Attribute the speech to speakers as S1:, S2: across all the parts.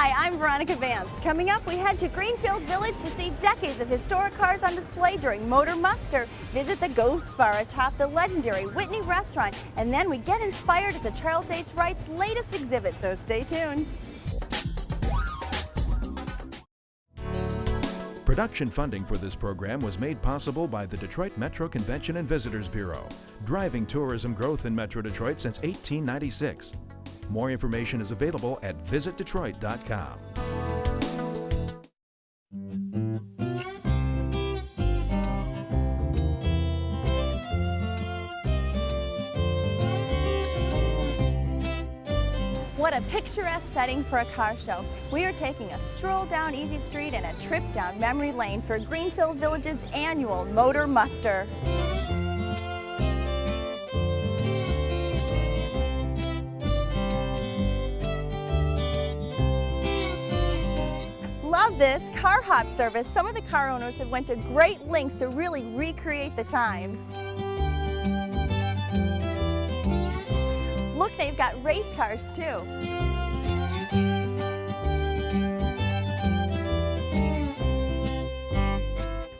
S1: Hi, I'm Veronica Vance. Coming up, we head to Greenfield Village to see decades of historic cars on display during Motor Muster, visit the Ghost Bar atop the legendary Whitney Restaurant, and then we get inspired at the Charles H. Wright's latest exhibit, so stay tuned.
S2: Production funding for this program was made possible by the Detroit Metro Convention and Visitors Bureau, driving tourism growth in Metro Detroit since 1896. More information is available at visitdetroit.com.
S1: What a picturesque setting for a car show. We are taking a stroll down Easy Street and a trip down memory lane for Greenfield Village's annual Motor Muster. Love this car hop service. Some of the car owners have went to great lengths to really recreate the times. Look, they've got race cars too.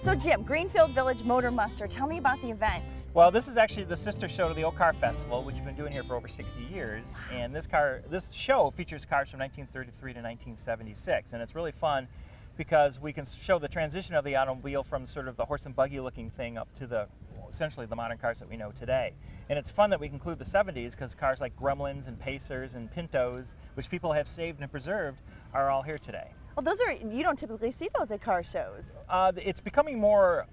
S1: So Jim, Greenfield Village Motor Muster, tell me about the event.
S3: Well, this is actually the sister show to the Old Car Festival, which we've been doing here for over 60 years. And this show features cars from 1933 to 1976, and it's really fun because we can show the transition of the automobile from sort of the horse and buggy looking thing up to essentially the modern cars that we know today. And it's fun that we can include the 70s because cars like Gremlins and Pacers and Pintos, which people have saved and preserved, are all here today.
S1: Well, you don't typically see those at car shows.
S3: It's becoming more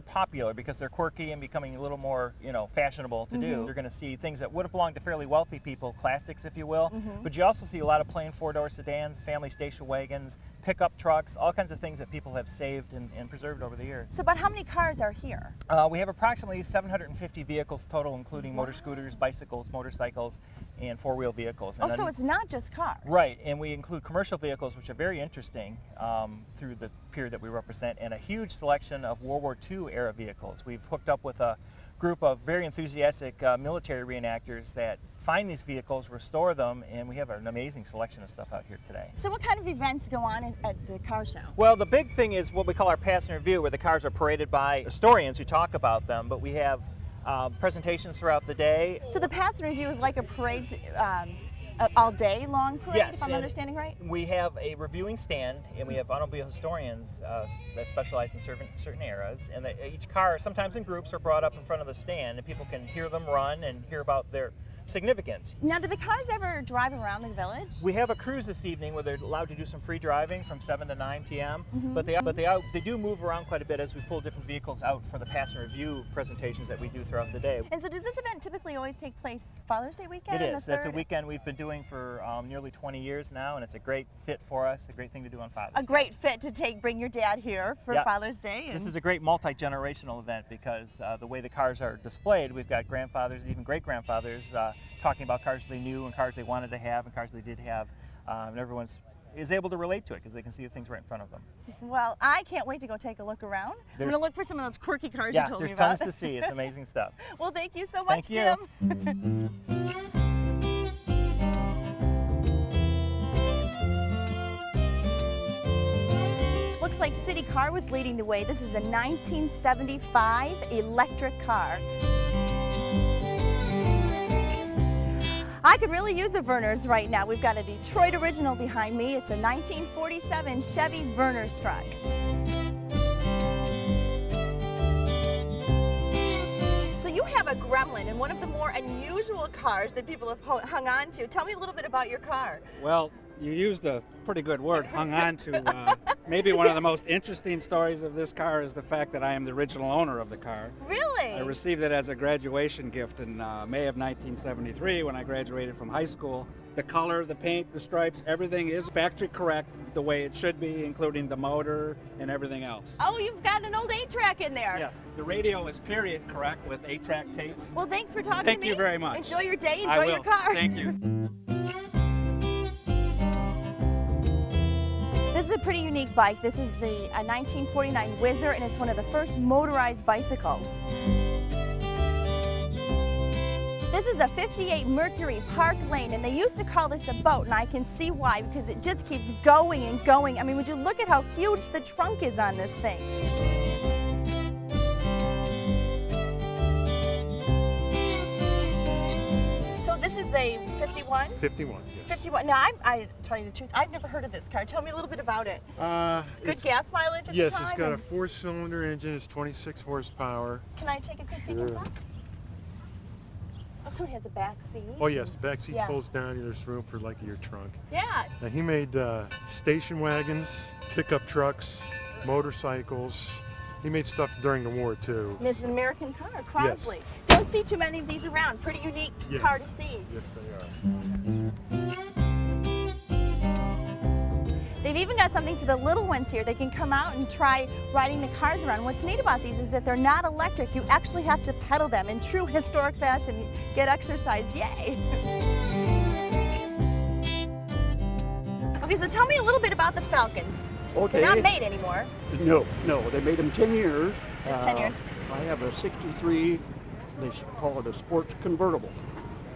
S3: popular because they're quirky and becoming a little more, fashionable to do. You're going to see things that would have belonged to fairly wealthy people, classics, if you will. But you also see a lot of plain four-door sedans, family station wagons, pickup trucks, all kinds of things that people have saved and preserved over the years.
S1: So about how many cars are here?
S3: We have approximately 750 vehicles total, including motor scooters, bicycles, motorcycles, and four-wheel vehicles.
S1: And so it's not just cars.
S3: Right, and we include commercial vehicles, which are very interesting through the period that we represent, and a huge selection of World War II era vehicles. We've hooked up with a group of very enthusiastic military reenactors that find these vehicles, restore them, and we have an amazing selection of stuff out here today.
S1: So what kind of events go on at the car show?
S3: Well, the big thing is what we call our pass and review, where the cars are paraded by historians who talk about them, but we have presentations throughout the day.
S1: So the pass and review is like a parade, all day long parade,
S3: yes,
S1: if I'm understanding right?
S3: We have a reviewing stand, and we have automobile historians that specialize in certain eras, and each car, sometimes in groups, are brought up in front of the stand, and people can hear them run and hear about their significance.
S1: Now, do the cars ever drive around the village?
S3: We have a cruise this evening where they're allowed to do some free driving from 7 to 9 p.m. But they do move around quite a bit as we pull different vehicles out for the pass and review presentations that we do throughout the day.
S1: And so does this event typically always take place Father's Day weekend?
S3: It is. That's a weekend we've been doing for nearly 20 years now, and it's a great fit for us, a great thing to do on Father's Day.
S1: A great fit to bring your dad here for Father's Day.
S3: This is a great multi-generational event because the way the cars are displayed, we've got grandfathers, even great-grandfathers, talking about cars they knew and cars they wanted to have and cars they did have, and everyone is able to relate to it because they can see the things right in front of them. Well,
S1: I can't wait to go take a look around. I'm going to look for some of those quirky cars you told me about.
S3: Yeah, there's tons to see. It's amazing stuff.
S1: Well, thank you so much,
S3: Jim.
S1: Looks like City Car was leading the way. This is a 1975 electric car. I could really use a Verner's right now. We've got a Detroit original behind me. It's a 1947 Chevy Verner's truck. So you have a Gremlin, and one of the more unusual cars that people have hung on to. Tell me a little bit about your car.
S4: Well, you used a pretty good word, hung on to. Maybe one of the most interesting stories of this car is the fact that I am the original owner of the car.
S1: Really?
S4: I received it as a graduation gift in May of 1973 when I graduated from high school. The color, the paint, the stripes, everything is factory correct the way it should be, including the motor and everything else.
S1: Oh, you've got an old 8-track in there.
S4: Yes, the radio is period correct with 8-track tapes.
S1: Well, thanks for talking to me.
S4: Thank you very much.
S1: Enjoy your day, enjoy your car.
S4: Thank you.
S1: This is a pretty unique bike. This is the 1949 Whizzer, and it's one of the first motorized bicycles. This is a 58 Mercury Park Lane, and they used to call this a boat, and I can see why, because it just keeps going and going. I mean, would you look at how huge the trunk is on this thing? So this is a 51?
S5: 51, yes.
S1: 51. Now, I tell you the truth, I've never heard of this car. Tell me a little bit about it. Good gas mileage at the time?
S5: Yes, it's got a 4-cylinder engine. It's 26 horsepower.
S1: Can I take a quick peek inside? Oh, so it has a back seat?
S5: Oh, yes, the back seat
S1: Yeah.
S5: folds down and there's room for like your trunk.
S1: Yeah.
S5: Now, he made station wagons, pickup trucks, motorcycles. He made stuff during the war, too.
S1: This is an American car, proudly.
S5: Yes.
S1: Don't see too many of these around. Pretty unique
S5: Yes.
S1: car to see.
S5: Yes, they are.
S1: They've even got something for the little ones here. They can come out and try riding the cars around. What's neat about these is that they're not electric. You actually have to pedal them in true historic fashion. Get exercise, yay. Okay, so tell me a little bit about the Falcons.
S6: Okay.
S1: They're not made anymore.
S6: No, they made them 10 years.
S1: Just 10 years.
S6: I have a 63, they call it a sports convertible.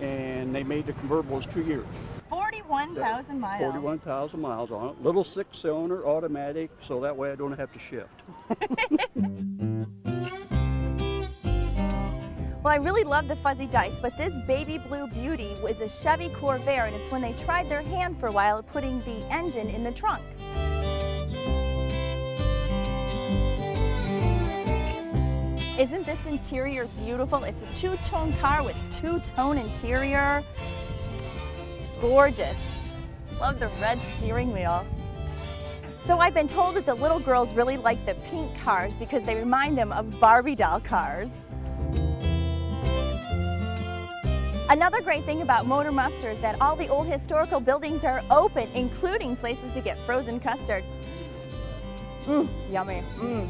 S6: And they made the convertibles 2 years.
S1: 41,000 miles.
S6: 41,000 miles on it. Little 6-cylinder automatic, so that way I don't have to shift.
S1: Well, I really love the fuzzy dice, but this baby blue beauty was a Chevy Corvair, and it's when they tried their hand for a while at putting the engine in the trunk. Isn't this interior beautiful? It's a two-tone car with two-tone interior. Gorgeous. Love the red steering wheel. So I've been told that the little girls really like the pink cars because they remind them of Barbie doll cars. Another great thing about Motor Muster is that all the old historical buildings are open, including places to get frozen custard. Mmm, yummy. Mmm.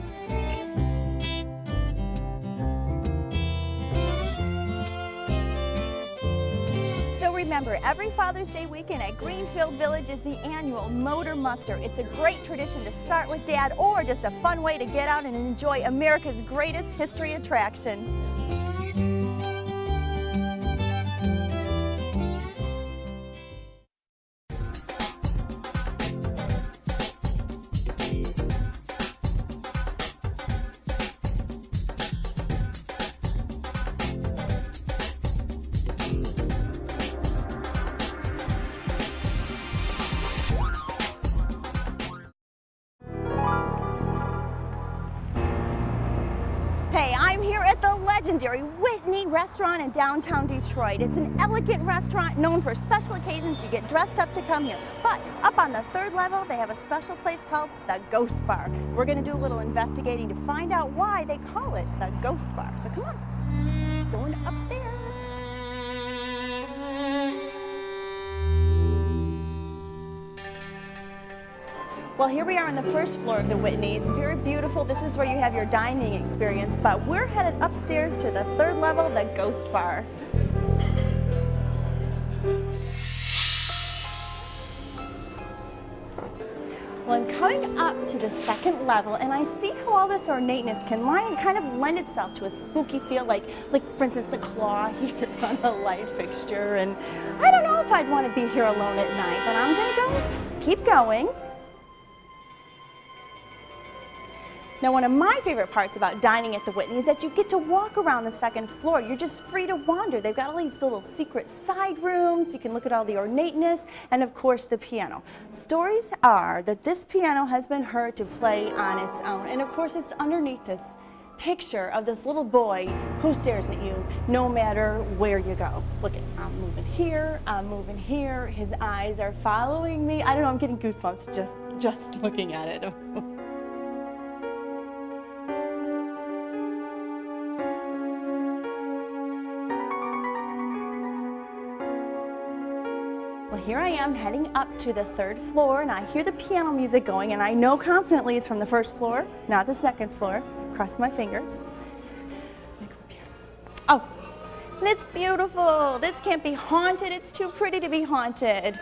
S1: Remember, every Father's Day weekend at Greenfield Village is the annual Motor Muster. It's a great tradition to start with Dad, or just a fun way to get out and enjoy America's greatest history attraction. Hey, I'm here at the legendary Whitney Restaurant in downtown Detroit. It's an elegant restaurant known for special occasions. You get dressed up to come here. But up on the 3rd level, they have a special place called the Ghost Bar. We're going to do a little investigating to find out why they call it the Ghost Bar. So come on, going up there. Well, here we are on the 1st floor of the Whitney. It's very beautiful. This is where you have your dining experience, but we're headed upstairs to the 3rd level, the Ghost Bar. Well, I'm coming up to the 2nd level, and I see how all this ornateness can kind of lend itself to a spooky feel, like for instance, the claw here on the light fixture. And I don't know if I'd want to be here alone at night, but I'm gonna keep going. Now, one of my favorite parts about dining at the Whitney is that you get to walk around the 2nd floor. You're just free to wander. They've got all these little secret side rooms. You can look at all the ornateness, and of course, the piano. Stories are that this piano has been heard to play on its own, and of course, it's underneath this picture of this little boy who stares at you no matter where you go. Look, I'm moving here, I'm moving here. His eyes are following me. I don't know, I'm getting goosebumps just looking at it. Well, here I am heading up to the 3rd floor, and I hear the piano music going, and I know confidently it's from the 1st floor, not the 2nd floor. Cross my fingers. Oh, and it's beautiful. This can't be haunted. It's too pretty to be haunted.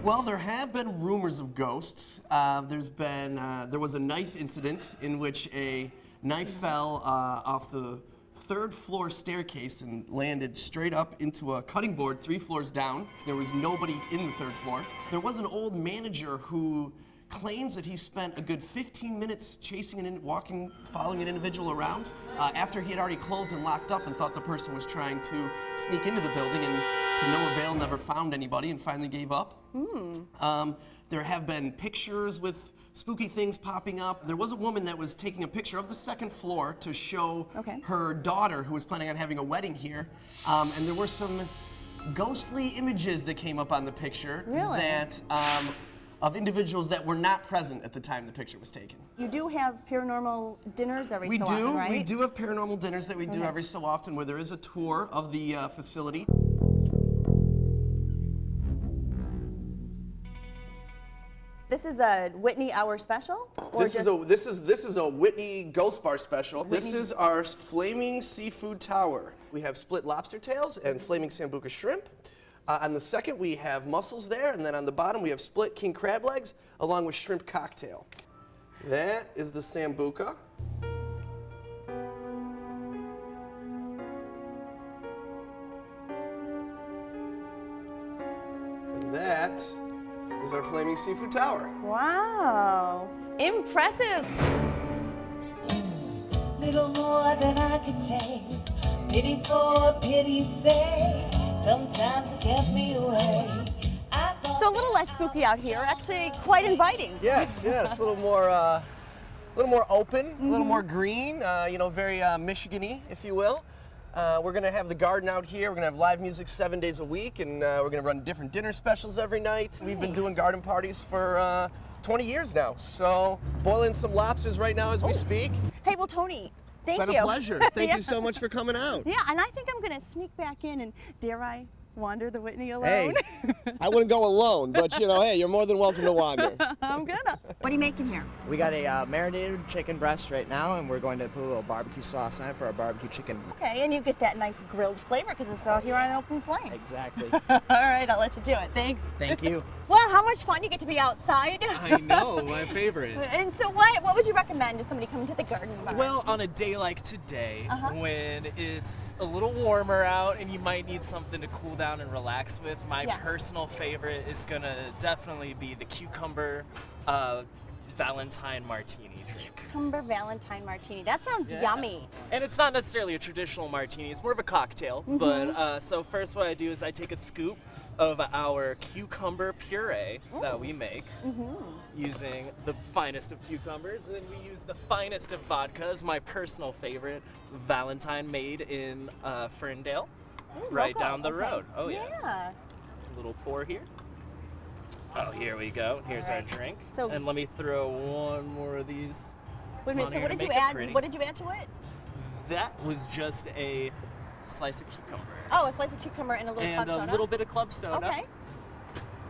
S7: Well, there have been rumors of ghosts. There was a knife incident in which a knife fell off the third floor staircase and landed straight up into a cutting board 3 floors down. There was nobody in the 3rd floor. There was an old manager who claims that he spent a good 15 minutes chasing following an individual around after he had already closed and locked up and thought the person was trying to sneak into the building, and to no avail, never found anybody and finally gave up. There have been pictures with spooky things popping up. There was a woman that was taking a picture of the 2nd floor to show her daughter, who was planning on having a wedding here, and there were some ghostly images that came up on the picture that of individuals that were not present at the time the picture was taken.
S1: You do have paranormal dinners every so often, right?
S7: We do have paranormal dinners that we do every so often, where there is a tour of the facility.
S1: This is a Whitney Hour special? Or
S7: This is a Whitney Ghost Bar special. This is our flaming seafood tower. We have split lobster tails and flaming sambuca shrimp. On the second, we have mussels there, and then on the bottom, we have split king crab legs along with shrimp cocktail. That is the sambuca. And that is our flaming seafood tower.
S1: Wow, impressive.
S8: Little more than I could take, pity for pity's sake. Sometimes it kept me away.
S1: So a little less spooky out here, actually quite inviting.
S7: Yes, a little more open, a little more green, very Michigan-y, if you will. We're gonna have the garden out here. We're gonna have live music 7 days a week, and we're gonna run different dinner specials every night. We've been doing garden parties for 20 years now, so boiling some lobsters right now as we speak.
S1: Hey, well, Tony, thank you.
S7: It's been a pleasure. Thank you so much for coming out.
S1: Yeah, and I think I'm gonna sneak back in and, dare I, wander the Whitney alone?
S7: Hey, I wouldn't go alone, but hey, you're more than welcome to wander.
S1: I'm gonna. What are you making here?
S9: We got a marinated chicken breast right now, and we're going to put a little barbecue sauce on it for our barbecue chicken.
S1: Okay, and you get that nice grilled flavor because it's out here on an open flame.
S9: Exactly.
S1: All right, I'll let you do it. Thanks.
S9: Thank you.
S1: Well, how much fun you get to be outside.
S10: I know, my favorite.
S1: And so what would you recommend to somebody coming to the garden bar?
S10: Well, on a day like today, when it's a little warmer out and you might need something to cool down and relax with, my personal favorite is gonna definitely be the cucumber Valentine martini drink.
S1: Cucumber Valentine martini. That sounds yummy.
S10: And it's not necessarily a traditional martini, it's more of a cocktail. But so first what I do is I take a scoop of our cucumber puree that we make using the finest of cucumbers. And then we use the finest of vodka as my personal favorite, Valentine, made in Ferndale, right down the road. Oh yeah. A little pour here. Oh, here we go. Here's our drink.
S1: So,
S10: and let me throw one more of these.
S1: Wait a minute, so what did you add? What did you add to it?
S10: That was just a slice of cucumber.
S1: Oh, a slice of cucumber and a little club soda.
S10: And a little bit of club soda.
S1: Okay.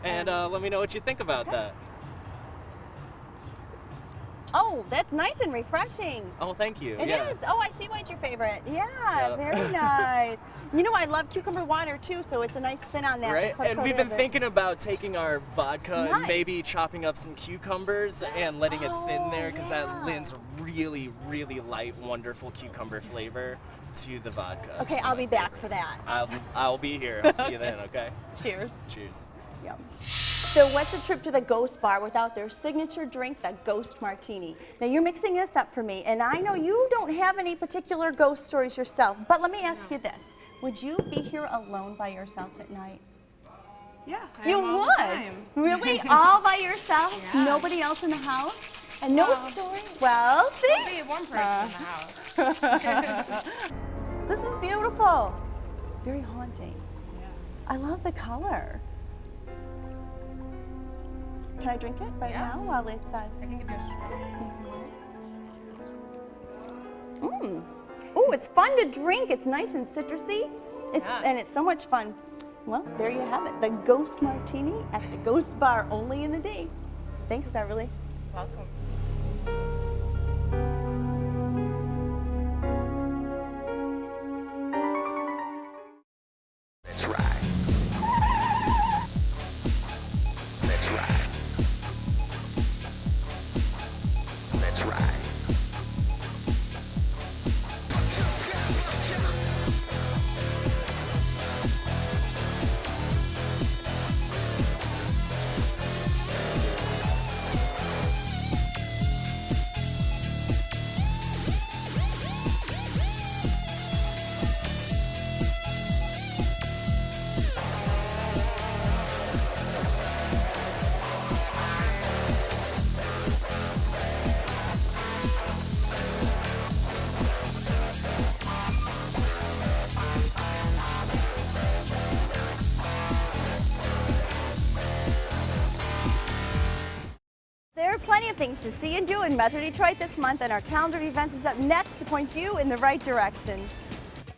S10: And let me know what you think about that.
S1: Oh, that's nice and refreshing.
S10: Oh, thank you.
S1: It is. Oh, I see why it's your favorite. Yeah, very nice. You know, I love cucumber water too, so it's a nice spin on that.
S10: Right, and we've been thinking about taking our vodka and maybe chopping up some cucumbers and letting it sit in there, because that lends really, really light, wonderful cucumber flavor to the vodka.
S1: Okay, I'll be back for that.
S10: I'll be here. I'll see you then, okay?
S1: Cheers.
S10: Cheers.
S1: Yum. So what's a trip to the Ghost Bar without their signature drink, the Ghost Martini? Now you're mixing this up for me, and I know you don't have any particular ghost stories yourself, but let me ask you this. Would you be here alone by yourself at night?
S11: Yeah,
S1: you would? Really? All by yourself?
S11: Yeah.
S1: Nobody else in the house? And no story? Well, see?
S11: There'll be one person in the house.
S1: This is beautiful. Very haunting. Yeah. I love the color. Can I drink it right now while it's
S11: I can give you a straw.
S1: Oh, it's fun to drink. It's nice and citrusy. And it's so much fun. Well, there you have it. The Ghost Martini at the Ghost Bar only in the day. Thanks, Beverly.
S11: Welcome.
S12: That's right. That's right. That's right.
S1: of things to see and do in Metro Detroit this month, and our calendar of events is up next to point you in the right direction.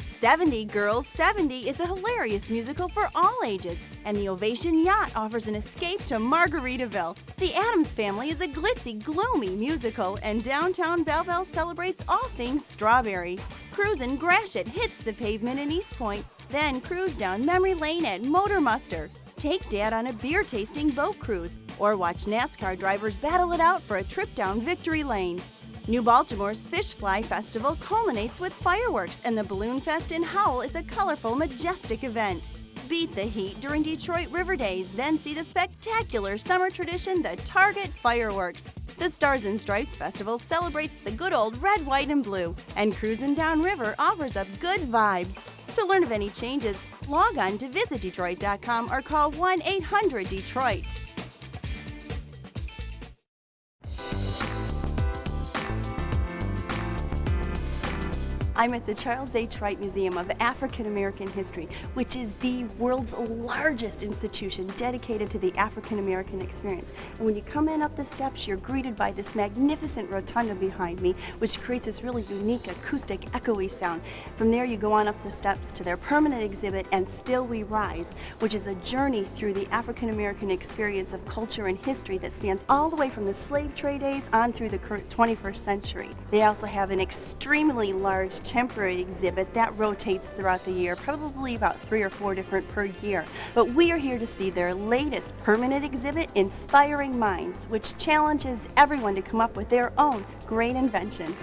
S1: 70 Girls 70 is a hilarious musical for all ages, and the Ovation Yacht offers an escape to Margaritaville. The Addams Family is a glitzy, gloomy musical, and downtown Belleville celebrates all things strawberry. Cruisin' Gratiot hits the pavement in East Point, then cruise down memory lane at Motor Muster. Take Dad on a beer-tasting boat cruise, or watch NASCAR drivers battle it out for a trip down Victory Lane. New Baltimore's Fish Fly Festival culminates with fireworks, and the Balloon Fest in Howell is a colorful, majestic event. Beat the heat during Detroit River Days, then see the spectacular summer tradition, the Target Fireworks. The Stars and Stripes Festival celebrates the good old red, white, and blue, and Cruisin' Down River offers up good vibes. To learn of any changes, log on to visitdetroit.com or call 1-800-DETROIT. I'm at the Charles H. Wright Museum of African American History, which is the world's largest institution dedicated to the African American experience. And when you come in up the steps, you're greeted by this magnificent rotunda behind me, which creates this really unique acoustic, echoey sound. From there, you go on up the steps to their permanent exhibit, And Still We Rise, which is a journey through the African American experience of culture and history that spans all the way from the slave trade days on through the current 21st century. They also have an extremely large temporary exhibit that rotates throughout the year, probably about 3 or 4 different per year. But we are here to see their latest permanent exhibit, Inspiring Minds, which challenges everyone to come up with their own great invention.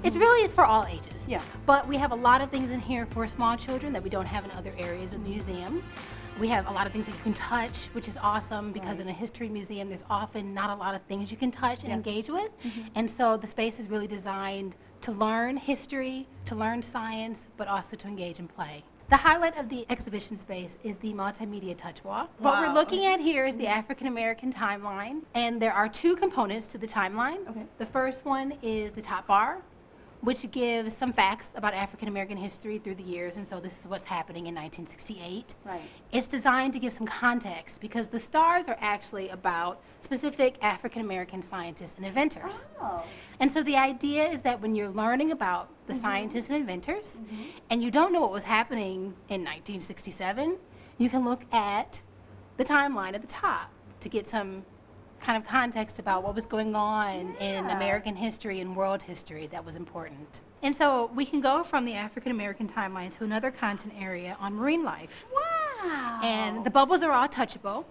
S13: It really is for all ages.
S1: Yeah.
S13: But we have a lot of things in here for small children that we don't have in other areas of the museum. We have a lot of things that you can touch, which is awesome because in a history museum, there's often not a lot of things you can touch and engage with. And so the space is really designed to learn history, to learn science, but also to engage and play. The highlight of the exhibition space is the multimedia touch wall. What we're looking at here is the African American timeline, and there are 2 components to the timeline. The first one is the top bar, which gives some facts about African American history through the years, and so this is what's happening in 1968.
S1: Right.
S13: It's designed to give some context because the stars are actually about specific African American scientists and inventors.
S1: Oh.
S13: And so the idea is that when you're learning about the scientists and inventors, and you don't know what was happening in 1967, you can look at the timeline at the top to get some kind of context about what was going on in American history and world history that was important. And so we can go from the African American timeline to another content area on marine life.
S1: Wow.
S13: And the bubbles are all touchable.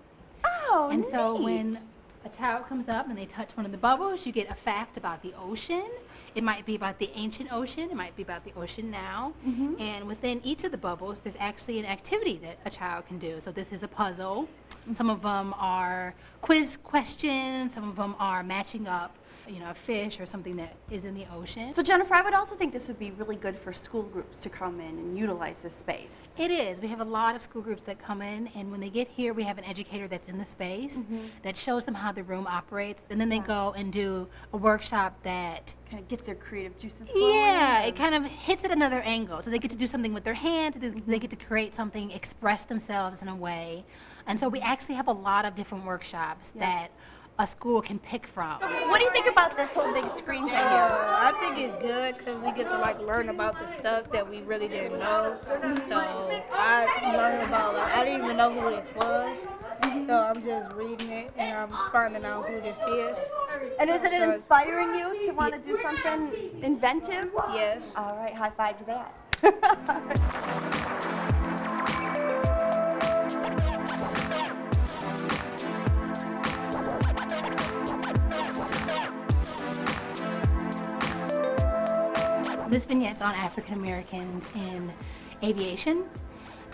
S1: Oh,
S13: And so
S1: neat.
S13: when a child comes up and they touch one of the bubbles, you get a fact about the ocean. It might be about the ancient ocean, it might be about the ocean now. And within each of the bubbles, there's actually an activity that a child can do. So this is a puzzle. Some of them are quiz questions, some of them are matching up, you know, a fish or something that is in the ocean.
S1: So Jennifer, I would also think this would be really good for school groups to come in and utilize this space.
S13: It is. We have a lot of school groups that come in, and when they get here, we have an educator that's in the space that shows them how the room operates, and then they go and do a workshop that
S1: kind of gets their creative juices flowing.
S13: Yeah, it kind of hits at another angle. So they get to do something with their hands, they get to create something, express themselves in a way. And so we actually have a lot of different workshops that a school can pick from.
S1: What do you think about this whole big screen thing here?
S11: I think it's good because we get to like learn about the stuff that we really didn't know. So I learned about, like, I didn't even know who this was. So I'm just reading it and I'm finding out who this is.
S1: And isn't it inspiring you to want to do something inventive?
S11: Yes.
S1: All right, high five to that.
S13: This vignette's on African Americans in aviation.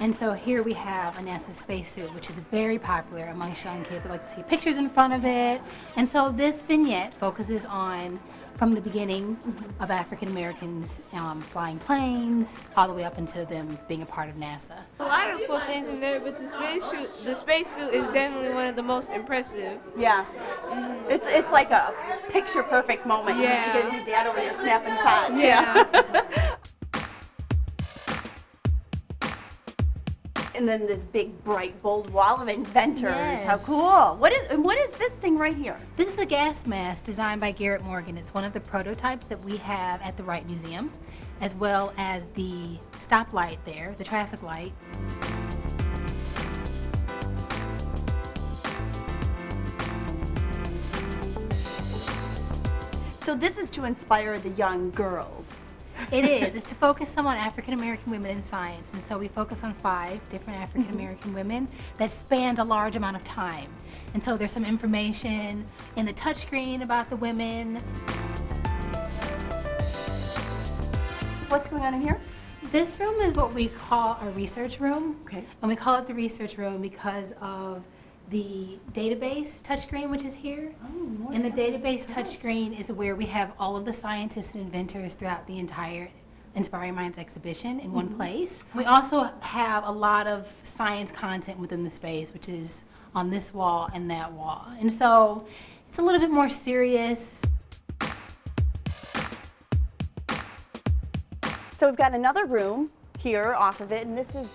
S13: And so here we have a NASA spacesuit, which is very popular amongst young kids. They like to see pictures in front of it. And so this vignette focuses on from the beginning of African Americans flying planes, all the way up into them being a part of NASA.
S14: A lot of cool things in there, but the spacesuit is definitely one of the most impressive.
S1: Yeah. It's like a picture perfect moment.
S14: Yeah.
S1: You get your dad over here snapping shots.
S14: Yeah.
S1: And then this big, bright, bold wall of inventors.
S13: Yes.
S1: How cool. What is this thing right here?
S13: This is a gas mask designed by Garrett Morgan. It's one of the prototypes that we have at the Wright Museum, as well as the stoplight there, the traffic light.
S1: So this is to inspire the young girls.
S13: It is. It's to focus some on African American women in science, and so we focus on 5 different African American women that spans a large amount of time. And so there's some information in the touchscreen about the women.
S1: What's going on in here?
S13: This room is what we call a research room.
S1: Okay.
S13: And we call it the research room because of the database touchscreen, which is here. And the database touchscreen is where we have all of the scientists and inventors throughout the entire Inspiring Minds exhibition in one place. We also have a lot of science content within the space, which is on this wall and that wall. And so it's a little bit more serious.
S1: So we've got another room here off of it, and this is,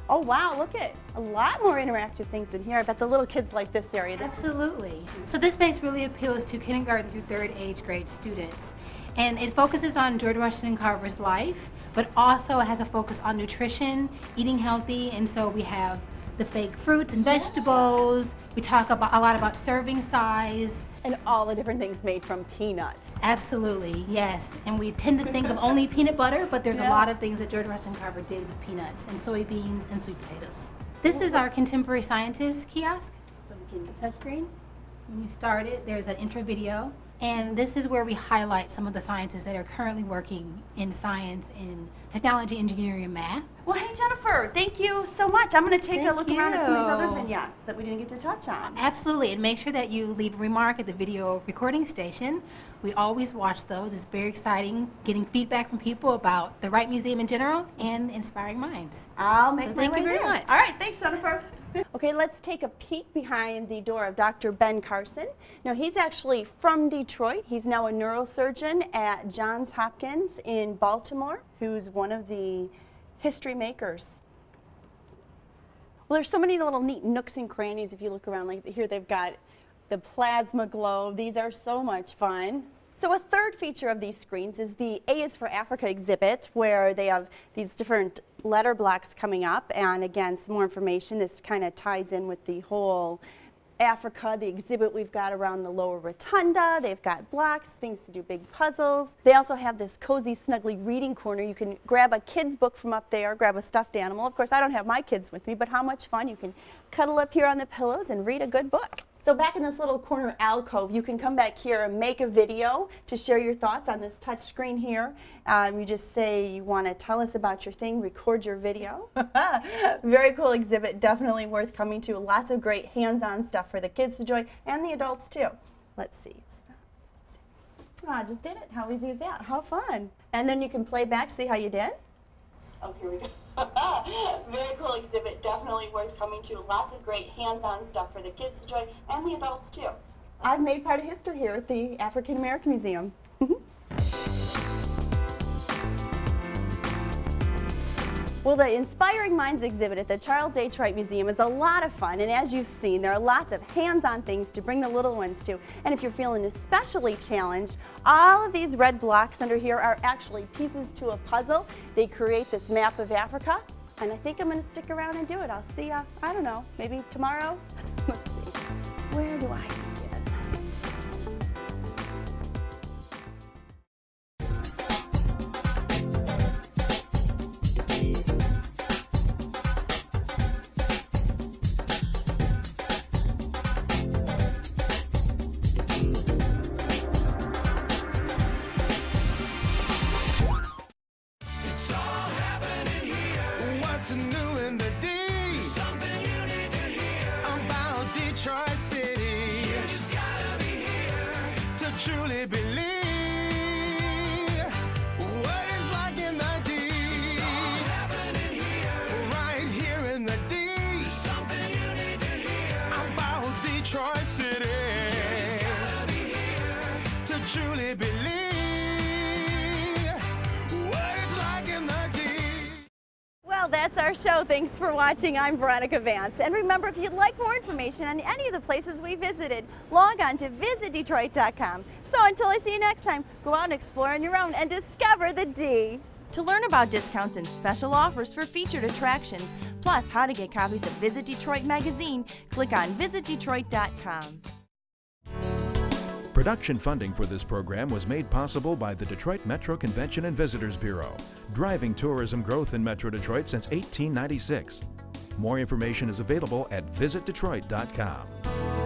S1: oh wow, look at a lot more interactive things in here. I bet the little kids like this area.
S13: Absolutely. So this space really appeals to kindergarten through 3rd age grade students. And it focuses on George Washington Carver's life, but also has a focus on nutrition, eating healthy, and so we have the fake fruits and vegetables. We talk about a lot about serving size.
S1: And all the different things made from peanuts.
S13: Absolutely, yes. And we tend to think of only peanut butter, but there's a lot of things that George Washington Carver did with peanuts and soybeans and sweet potatoes. This is our contemporary scientist kiosk. So we can touchscreen. When you start it, there's an intro video. And this is where we highlight some of the scientists that are currently working in science, in technology, engineering, and math.
S1: Well, hey Jennifer, thank you so much. I'm going to take a look around at some of these other
S13: you.
S1: vignettes that we didn't get to touch on.
S13: Absolutely, and make sure that you leave a remark at the video recording station. We always watch those. It's very exciting getting feedback from people about the Wright Museum in general and Inspiring Minds.
S1: I'll make my
S13: thank
S1: way
S13: you very
S1: there.
S13: much.
S1: All right, thanks Jennifer. Okay, let's take a peek behind the door of Dr. Ben Carson. Now, he's actually from Detroit. He's now a neurosurgeon at Johns Hopkins in Baltimore, who's one of the history makers. Well, there's so many little neat nooks and crannies if you look around. Like here, they've got the plasma globe. These are so much fun. So a third feature of these screens is the A is for Africa exhibit, where they have these different letter blocks coming up, and again, some more information. This kind of ties in with the whole Africa, the exhibit we've got around the lower rotunda. They've got blocks, things to do big puzzles. They also have this cozy, snuggly reading corner. You can grab a kid's book from up there, grab a stuffed animal. Of course, I don't have my kids with me, but how much fun. You can cuddle up here on the pillows and read a good book. So back in this little corner alcove, you can come back here and make a video to share your thoughts on this touch screen here. You just say you want to tell us about your thing, record your video. Very cool exhibit, definitely worth coming to. Lots of great hands-on stuff for the kids to enjoy and the adults too. Let's see. I just did it. How easy is that? How fun. And then you can play back, see how you did. Oh, here we go. Very cool exhibit, definitely worth coming to. Lots of great hands-on stuff for the kids to enjoy and the adults too. I've made part of history here at the African American Museum. Well, the Inspiring Minds exhibit at the Charles H. Wright Museum is a lot of fun, and as you've seen, there are lots of hands-on things to bring the little ones to. And if you're feeling especially challenged, all of these red blocks under here are actually pieces to a puzzle. They create this map of Africa, and I think I'm going to stick around and do it. I'll see ya, I don't know, maybe tomorrow? Let's see. Where do I begin?
S15: What's new in the D? Something you need to hear about Detroit City. You just gotta be here to truly believe. Detroit City. You just gotta be here to truly believe what it's like in the deep.
S1: Well, that's our show. Thanks for watching. I'm Veronica Vance. And remember, if you'd like more information on any of the places we visited, log on to visitdetroit.com. So until I see you next time, go out and explore on your own and discover the D. To learn about discounts and special offers for featured attractions, plus how to get copies of Visit Detroit magazine, click on visitdetroit.com.
S2: Production funding for this program was made possible by the Detroit Metro Convention and Visitors Bureau, driving tourism growth in Metro Detroit since 1896. More information is available at visitdetroit.com.